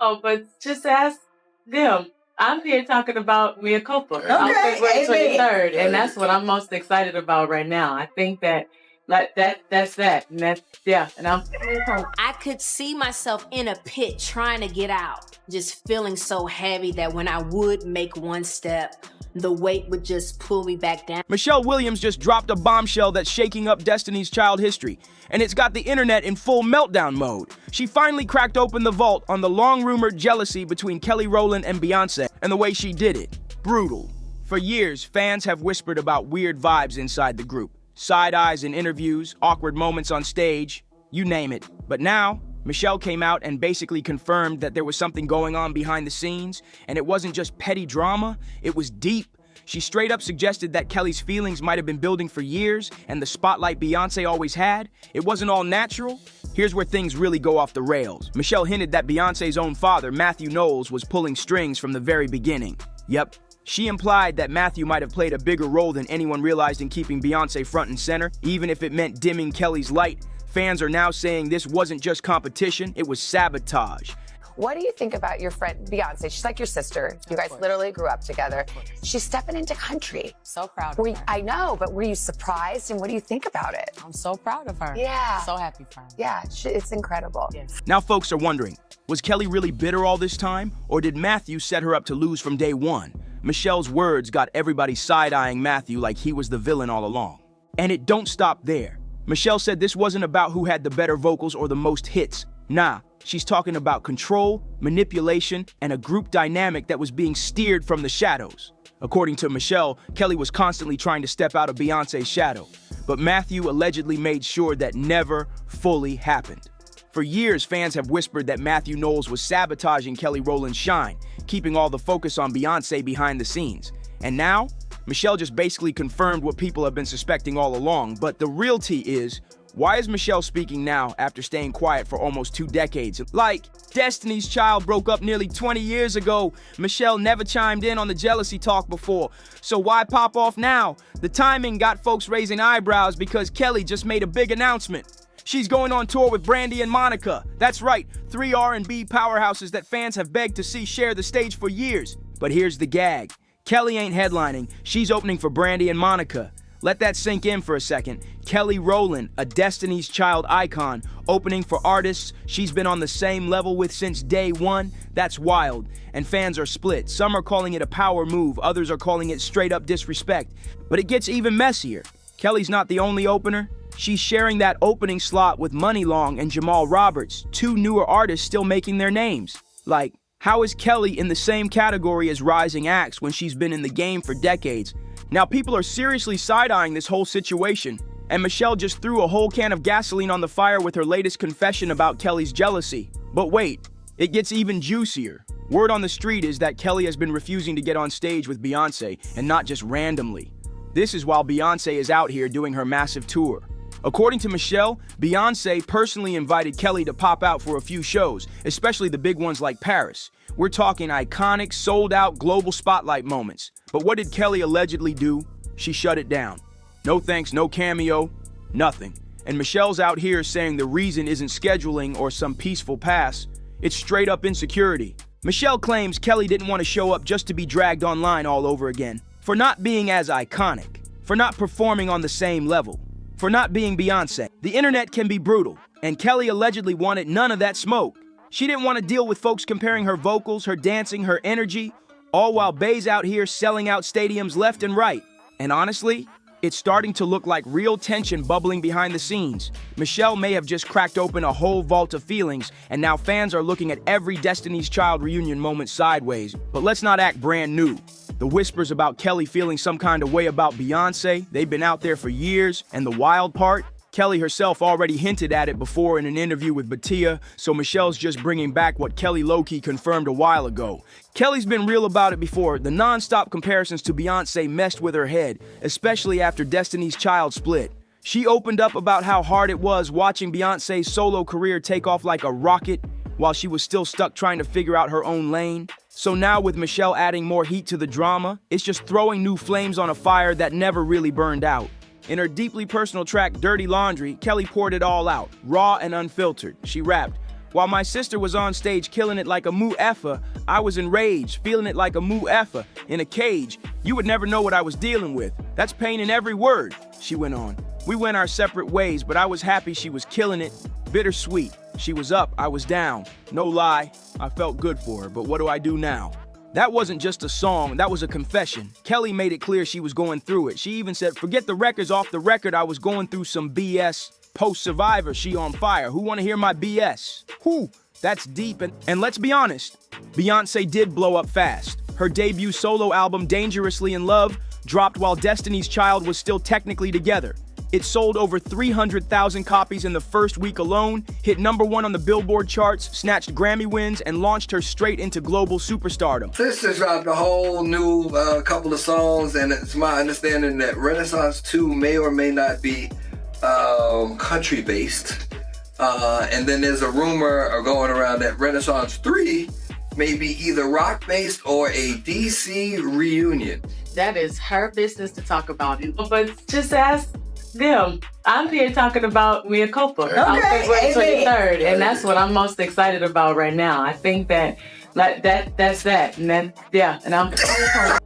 Oh, but just ask them. I'm here talking about Mia Copa on Okay, February amen. 23rd, and that's what I'm most excited about right now. I think that that's that, and that's yeah, and I'm. I could see myself in a pit trying to get out, just feeling so heavy that when I would make one step, the weight would just pull me back down. Michelle Williams just dropped a bombshell that's shaking up Destiny's Child history, and it's got the internet in full meltdown mode. She finally cracked open the vault on the long-rumored jealousy between Kelly Rowland and Beyoncé, and the way she did it. Brutal. For years, fans have whispered about weird vibes inside the group. Side eyes in interviews, awkward moments on stage, you name it. But now, Michelle came out and basically confirmed that there was something going on behind the scenes, and it wasn't just petty drama, it was deep. She straight up suggested that Kelly's feelings might have been building for years, and the spotlight Beyoncé always had, it wasn't all natural. Here's where things really go off the rails. Michelle hinted that Beyoncé's own father, Matthew Knowles, was pulling strings from the very beginning. Yep. She implied that Matthew might have played a bigger role than anyone realized in keeping Beyoncé front and center, even if it meant dimming Kelly's light. Fans are now saying this wasn't just competition, it was sabotage. What do you think about your friend Beyoncé? She's like your sister. You guys literally grew up together. She's stepping into country. So proud of her. I know, but were you surprised? And what do you think about it? I'm so proud of her. Yeah. So happy for her. Yeah, it's incredible. Yes. Now folks are wondering, was Kelly really bitter all this time, or did Matthew set her up to lose from day one? Michelle's words got everybody side-eyeing Matthew like he was the villain all along. And it don't stop there. Michelle said this wasn't about who had the better vocals or the most hits. Nah, she's talking about control, manipulation, and a group dynamic that was being steered from the shadows. According to Michelle, Kelly was constantly trying to step out of Beyoncé's shadow, but Matthew allegedly made sure that never fully happened. For years, fans have whispered that Matthew Knowles was sabotaging Kelly Rowland's shine, keeping all the focus on Beyoncé behind the scenes. And now, Michelle just basically confirmed what people have been suspecting all along, but the real tea is, why is Michelle speaking now after staying quiet for almost 2 decades? Like, Destiny's Child broke up nearly 20 years ago. Michelle never chimed in on the jealousy talk before. So why pop off now? The timing got folks raising eyebrows because Kelly just made a big announcement. She's going on tour with Brandy and Monica. That's right, 3 R&B powerhouses that fans have begged to see share the stage for years. But here's the gag. Kelly ain't headlining, she's opening for Brandy and Monica. Let that sink in for a second. Kelly Rowland, a Destiny's Child icon, opening for artists she's been on the same level with since day one. That's wild. And fans are split. Some are calling it a power move, others are calling it straight up disrespect. But it gets even messier. Kelly's not the only opener. She's sharing that opening slot with Money Long and Jamal Roberts, 2 newer artists still making their names. Like, how is Kelly in the same category as rising acts when she's been in the game for decades? Now people are seriously side-eyeing this whole situation, and Michelle just threw a whole can of gasoline on the fire with her latest confession about Kelly's jealousy. But wait, it gets even juicier. Word on the street is that Kelly has been refusing to get on stage with Beyoncé, and not just randomly. This is while Beyoncé is out here doing her massive tour. According to Michelle, Beyoncé personally invited Kelly to pop out for a few shows, especially the big ones like Paris. We're talking iconic, sold-out, global spotlight moments. But what did Kelly allegedly do? She shut it down. No thanks, no cameo, nothing. And Michelle's out here saying the reason isn't scheduling or some peaceful pass. It's straight up insecurity. Michelle claims Kelly didn't want to show up just to be dragged online all over again. For not being as iconic. For not performing on the same level. For not being Beyoncé. The internet can be brutal, and Kelly allegedly wanted none of that smoke. She didn't want to deal with folks comparing her vocals, her dancing, her energy, all while Bey's out here selling out stadiums left and right. And honestly, it's starting to look like real tension bubbling behind the scenes. Michelle may have just cracked open a whole vault of feelings, and now fans are looking at every Destiny's Child reunion moment sideways. But let's not act brand new. The whispers about Kelly feeling some kind of way about Beyoncé, they've been out there for years, and the wild part? Kelly herself already hinted at it before in an interview with Batia, so Michelle's just bringing back what Kelly low-key confirmed a while ago. Kelly's been real about it before. The non-stop comparisons to Beyoncé messed with her head, especially after Destiny's Child split. She opened up about how hard it was watching Beyoncé's solo career take off like a rocket while she was still stuck trying to figure out her own lane. So now with Michelle adding more heat to the drama, it's just throwing new flames on a fire that never really burned out. In her deeply personal track, Dirty Laundry, Kelly poured it all out, raw and unfiltered. She rapped, While my sister was on stage killing it like a moo effa, I was enraged, feeling it like a moo effa, in a cage. You would never know what I was dealing with. That's pain in every word, she went on. We went our separate ways, but I was happy she was killing it. Bittersweet. She was up, I was down. No lie, I felt good for her, but what do I do now? That wasn't just a song, that was a confession. Kelly made it clear she was going through it. She even said, forget the records off the record, I was going through some BS. Post-Survivor, she on fire. Who wanna hear my BS? Whew, that's deep. And let's be honest, Beyoncé did blow up fast. Her debut solo album, Dangerously in Love, dropped while Destiny's Child was still technically together. It sold over 300,000 copies in the first week alone, hit #1 on the Billboard charts, snatched Grammy wins, and launched her straight into global superstardom. Sister dropped a whole new couple of songs, and it's my understanding that Renaissance 2 may or may not be country-based. And then there's a rumor going around that Renaissance 3 may be either rock-based or a DC reunion. That is her business to talk about. But just ask them. I'm here talking about Mia Culpa. On February 23rd, and that's what I'm most excited about right now. I think that's that. And then, yeah, and I'm...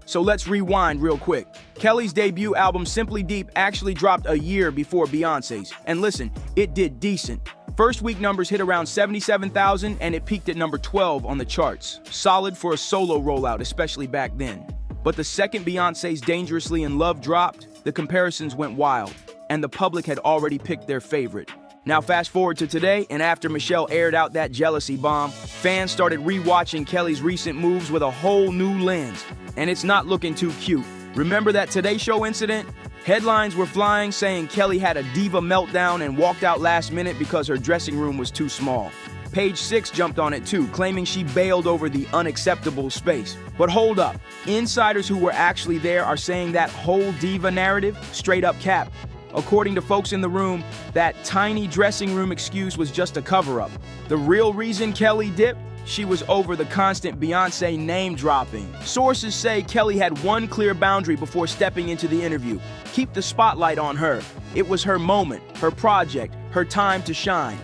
So let's rewind real quick. Kelly's debut album, Simply Deep, actually dropped a year before Beyoncé's. And listen, it did decent. First week numbers hit around 77,000, and it peaked at #12 on the charts. Solid for a solo rollout, especially back then. But the second Beyoncé's Dangerously in Love dropped, the comparisons went wild, and the public had already picked their favorite. Now fast forward to today, and after Michelle aired out that jealousy bomb, fans started rewatching Kelly's recent moves with a whole new lens. And it's not looking too cute. Remember that Today Show incident? Headlines were flying saying Kelly had a diva meltdown and walked out last minute because her dressing room was too small. Page 6 jumped on it too, claiming she bailed over the unacceptable space. But hold up, insiders who were actually there are saying that whole diva narrative straight up cap. According to folks in the room, that tiny dressing room excuse was just a cover-up. The real reason Kelly dipped? She was over the constant Beyoncé name dropping. Sources say Kelly had one clear boundary before stepping into the interview. Keep the spotlight on her. It was her moment, her project, her time to shine.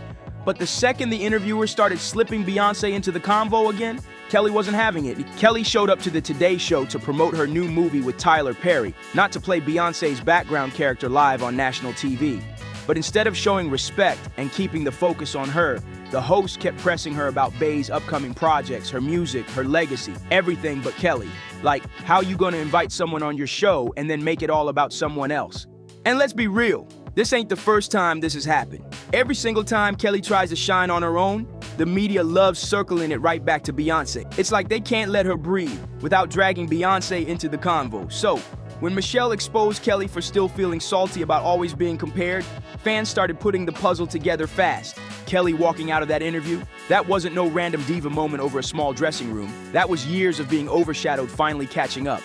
But the second the interviewer started slipping Beyoncé into the convo again, Kelly wasn't having it. Kelly showed up to the Today Show to promote her new movie with Tyler Perry, not to play Beyoncé's background character live on national TV. But instead of showing respect and keeping the focus on her, the host kept pressing her about Bey's upcoming projects, her music, her legacy, everything but Kelly. Like, how you gonna invite someone on your show and then make it all about someone else? And let's be real, this ain't the first time this has happened. Every single time Kelly tries to shine on her own, the media loves circling it right back to Beyoncé. It's like they can't let her breathe without dragging Beyoncé into the convo. So, when Michelle exposed Kelly for still feeling salty about always being compared, fans started putting the puzzle together fast. Kelly walking out of that interview, that wasn't no random diva moment over a small dressing room. That was years of being overshadowed finally catching up.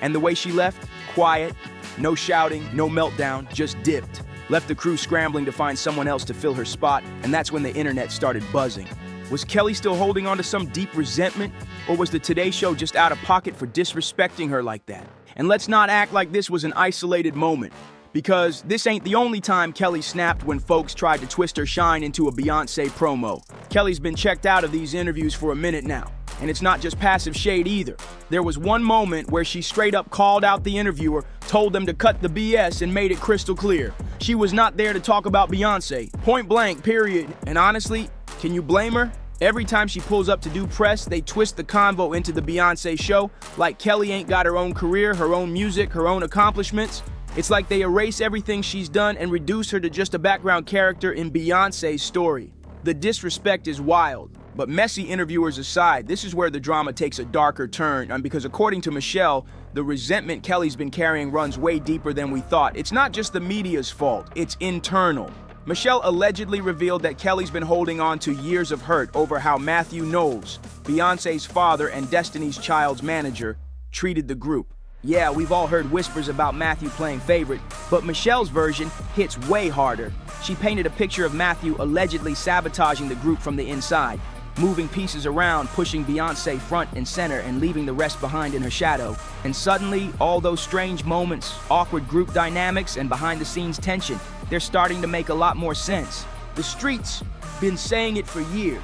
And the way she left, quiet, no shouting, no meltdown, just dipped. Left the crew scrambling to find someone else to fill her spot, and that's when the internet started buzzing. Was Kelly still holding on to some deep resentment, or was the Today Show just out of pocket for disrespecting her like that? And let's not act like this was an isolated moment, because this ain't the only time Kelly snapped when folks tried to twist her shine into a Beyoncé promo. Kelly's been checked out of these interviews for a minute now, and it's not just passive shade either. There was one moment where she straight up called out the interviewer, told them to cut the BS, and made it crystal clear. She was not there to talk about Beyoncé, point blank, period. And honestly, can you blame her? Every time she pulls up to do press, they twist the convo into the Beyoncé show, like Kelly ain't got her own career, her own music, her own accomplishments. It's like they erase everything she's done and reduce her to just a background character in Beyoncé's story. The disrespect is wild. But messy interviewers aside, this is where the drama takes a darker turn, because according to Michelle, the resentment Kelly's been carrying runs way deeper than we thought. It's not just the media's fault, it's internal. Michelle allegedly revealed that Kelly's been holding on to years of hurt over how Matthew Knowles, Beyoncé's father and Destiny's Child's manager, treated the group. Yeah, we've all heard whispers about Matthew playing favorite, but Michelle's version hits way harder. She painted a picture of Matthew allegedly sabotaging the group from the inside, moving pieces around, pushing Beyoncé front and center and leaving the rest behind in her shadow. And suddenly, all those strange moments, awkward group dynamics, and behind-the-scenes tension, they're starting to make a lot more sense. The streets been saying it for years.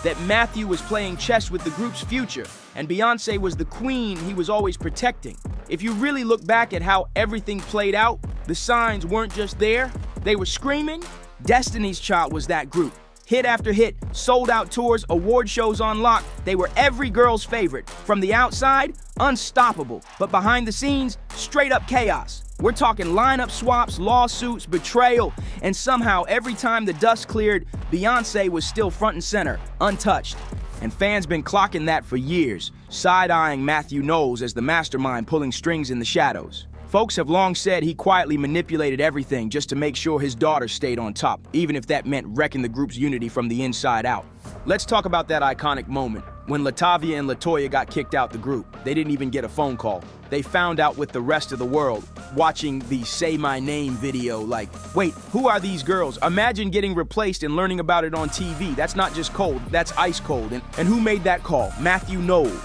that Matthew was playing chess with the group's future, and Beyoncé was the queen he was always protecting. If you really look back at how everything played out, the signs weren't just there, they were screaming. Destiny's Child was that group. Hit after hit, sold out tours, award shows on lock, they were every girl's favorite. From the outside, unstoppable, but behind the scenes, straight up chaos. We're talking lineup swaps, lawsuits, betrayal, and somehow every time the dust cleared, Beyoncé was still front and center, untouched. And fans been clocking that for years, side-eyeing Matthew Knowles as the mastermind pulling strings in the shadows. Folks have long said he quietly manipulated everything just to make sure his daughter stayed on top, even if that meant wrecking the group's unity from the inside out. Let's talk about that iconic moment when Latavia and Latoya got kicked out the group. They didn't even get a phone call. They found out with the rest of the world, watching the Say My Name video like, wait, who are these girls? Imagine getting replaced and learning about it on TV. That's not just cold, that's ice cold. And who made that call? Matthew Knowles.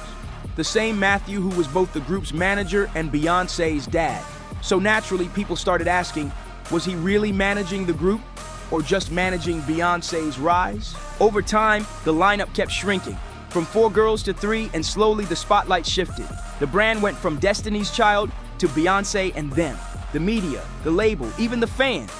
The same Matthew who was both the group's manager and Beyoncé's dad. So naturally, people started asking, was he really managing the group or just managing Beyoncé's rise? Over time, the lineup kept shrinking, from 4 girls to 3, and slowly the spotlight shifted. The brand went from Destiny's Child to Beyoncé and them. The media, the label, even the fans.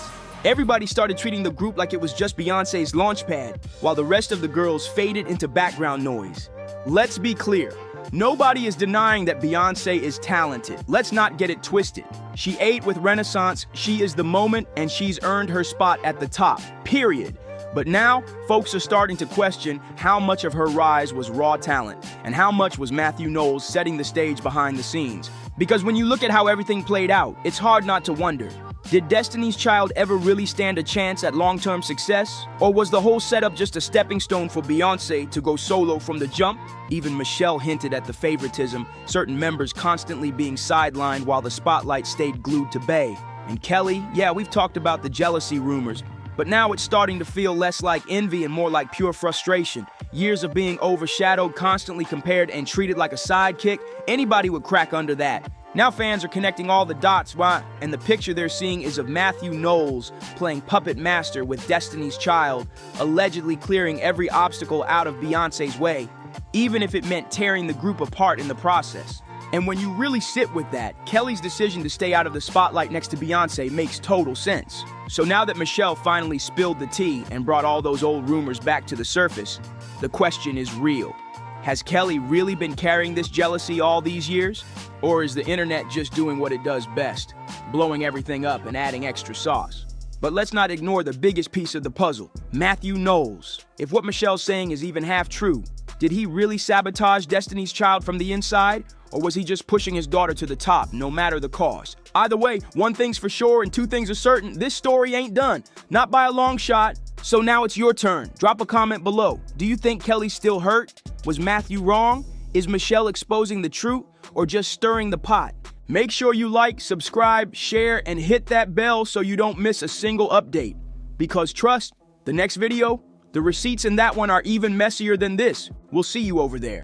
Everybody started treating the group like it was just Beyoncé's launchpad, while the rest of the girls faded into background noise. Let's be clear. Nobody is denying that Beyoncé is talented. Let's not get it twisted. She ate with Renaissance, she is the moment, and she's earned her spot at the top, period. But now, folks are starting to question how much of her rise was raw talent, and how much was Matthew Knowles setting the stage behind the scenes. Because when you look at how everything played out, it's hard not to wonder, did Destiny's Child ever really stand a chance at long-term success? Or was the whole setup just a stepping stone for Beyoncé to go solo from the jump? Even Michelle hinted at the favoritism, certain members constantly being sidelined while the spotlight stayed glued to Bey. And Kelly, yeah, we've talked about the jealousy rumors, but now it's starting to feel less like envy and more like pure frustration. Years of being overshadowed, constantly compared, and treated like a sidekick, anybody would crack under that. Now fans are connecting all the dots, and the picture they're seeing is of Matthew Knowles playing puppet master with Destiny's Child, allegedly clearing every obstacle out of Beyoncé's way, even if it meant tearing the group apart in the process. And when you really sit with that, Kelly's decision to stay out of the spotlight next to Beyoncé makes total sense. So now that Michelle finally spilled the tea and brought all those old rumors back to the surface, the question is real. Has Kelly really been carrying this jealousy all these years? Or is the internet just doing what it does best, blowing everything up and adding extra sauce? But let's not ignore the biggest piece of the puzzle, Matthew Knowles. If what Michelle's saying is even half true, did he really sabotage Destiny's Child from the inside? Or was he just pushing his daughter to the top, no matter the cost? Either way, one thing's for sure and 2 things are certain, this story ain't done. Not by a long shot. So now it's your turn. Drop a comment below. Do you think Kelly's still hurt? Was Matthew wrong? Is Michelle exposing the truth or just stirring the pot? Make sure you like, subscribe, share, and hit that bell so you don't miss a single update. Because trust, the next video, the receipts in that one are even messier than this. We'll see you over there.